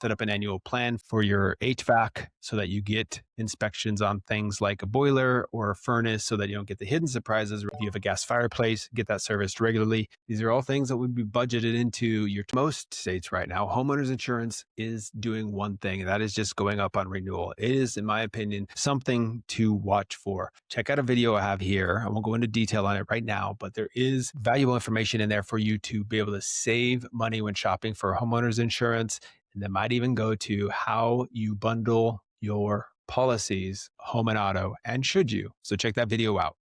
set up an annual plan for your HVAC so that you get inspections on things like a boiler or a furnace so that you don't get the hidden surprises. If you have a gas fireplace, get that serviced regularly. These are all things that would be budgeted into your most states right now. Homeowners insurance is doing one thing, and that is just going up on renewal. It is, in my opinion, something to watch for. Check out a video I have here. I won't go into detail on it right now, but there is valuable information in there for you to be able to save money when shopping for homeowners insurance. And that might even go to how you bundle your policies, home and auto, and should you. So check that video out.